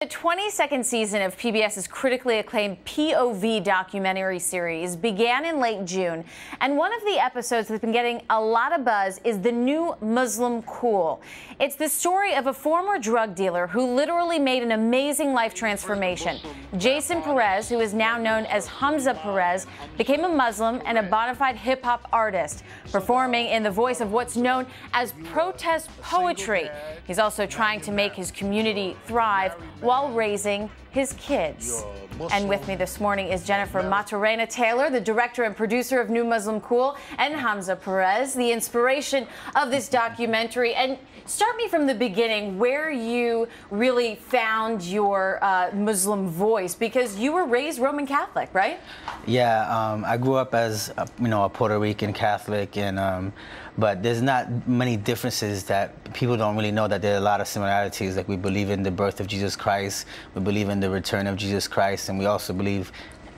The 22nd season of PBS's critically acclaimed POV documentary series began in late June, and one of the episodes that's been getting a lot of buzz is The New Muslim Cool. It's the story of a former drug dealer who literally made an amazing life transformation. Jason Perez, who is now known as Hamza Perez, became a Muslim and a bona fide hip-hop artist, performing in the voice of what's known as protest poetry. He's also trying to make his community thrive while raising his kids. And with me this morning is Jennifer Maturana Taylor, the director and producer of New Muslim Cool, and Hamza Perez, the inspiration of this documentary. And start me from the beginning, where you really found your Muslim voice, because you were raised Roman Catholic, right? Yeah, I grew up as a Puerto Rican Catholic, and but there's not many differences that people don't really know. That there are a lot of similarities. Like, we believe in the birth of Jesus Christ, we believe in the return of Jesus Christ, and we also believe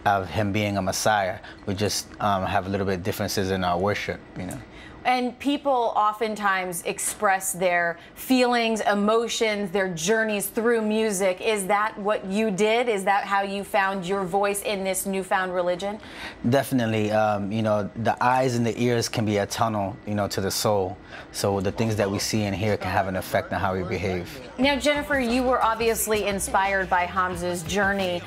of him being a Messiah. We just have a little bit differences in our worship, And people oftentimes express their feelings, emotions, their journeys through music. Is that what you did? Is that how you found your voice in this newfound religion? Definitely. The eyes and the ears can be a tunnel, to the soul. So the things that we see and hear can have an effect on how we behave. Now, Jennifer, you were obviously inspired by Hamza's journey.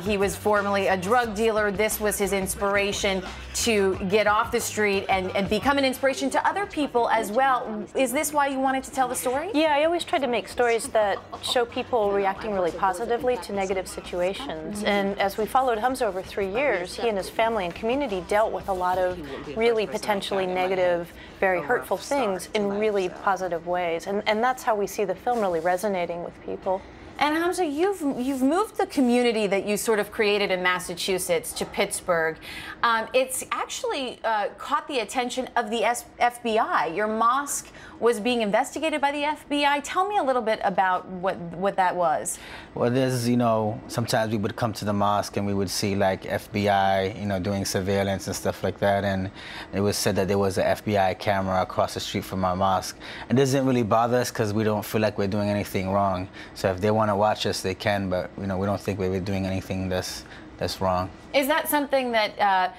He was formerly a drug dealer. This was his inspiration to get off the street and become an inspiration to other people as well. Is this why you wanted to tell the story? Yeah, I always try to make stories that show people reacting really positively to negative situations. And as we followed Hamza over 3 years, he and his family and community dealt with a lot of really potentially negative, very hurtful things in really positive ways. And that's how we see the film really resonating with people. And Hamza, you've moved the community that you sort of created in Massachusetts to Pittsburgh. It's actually caught the attention of the FBI. Your mosque was being investigated by the FBI. Tell me a little bit about what that was. Well, there's, sometimes we would come to the mosque and we would see like FBI, doing surveillance and stuff like that. And it was said that there was an FBI camera across the street from our mosque. It doesn't really bother us because we don't feel like we're doing anything wrong. So if they want to watch us, they can, but we don't think we're doing anything that's wrong. Is that something that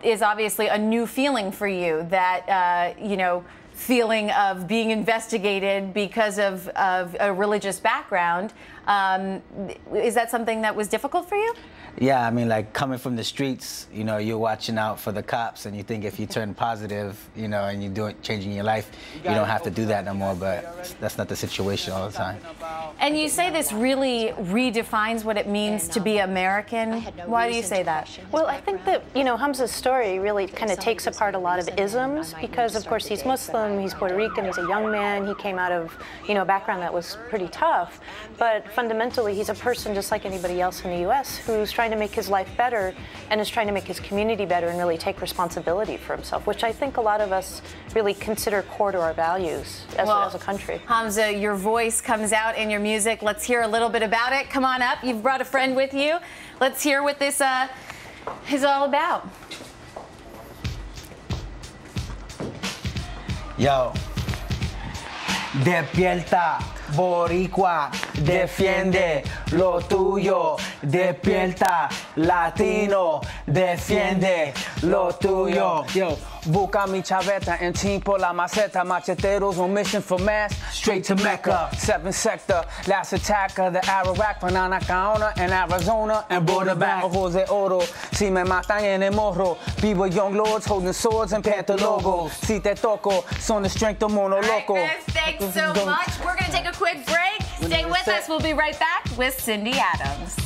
is obviously a new feeling for you, that feeling of being investigated because of a religious background? Is that something that was difficult for you? Yeah, I mean, like, coming from the streets, you're watching out for the cops, and you think if you turn positive, and you're changing your life, you don't have to do that no more, but that's not the situation all the time. And you say this really redefines what it means to be American. Why do you say that? Well, I think that, Hamza's story really kind of takes apart a lot of isms, because, of course, he's Muslim, he's Puerto Rican, he's a young man, he came out of, a background that was pretty tough, but fundamentally, he's a person just like anybody else in the U.S. who's trying to make his life better and is trying to make his community better and really take responsibility for himself, which I think a lot of us really consider core to our values as a country. Hamza, your voice comes out in your music. Let's hear a little bit about it. Come on up. You've brought a friend with you. Let's hear what this is all about. Yo. Despierta, Boricua, defiende lo tuyo. Despierta, Latino, defiende lo tuyo. Yo, busca mi chaveta and team por la maceta. Macheteros on mission for mass, straight to Mecca. 7th sector, last attacker, the Arawak, Banana Caona, and Arizona, and border back. Jose Oro, si me matan en el morro. Vivo young lords holding swords and panther logos. Si te toco, son the strength of Mono Loco. All right, thanks so much. We're going to take a quick break. Stay with us. We'll be right back with Cindy Adams.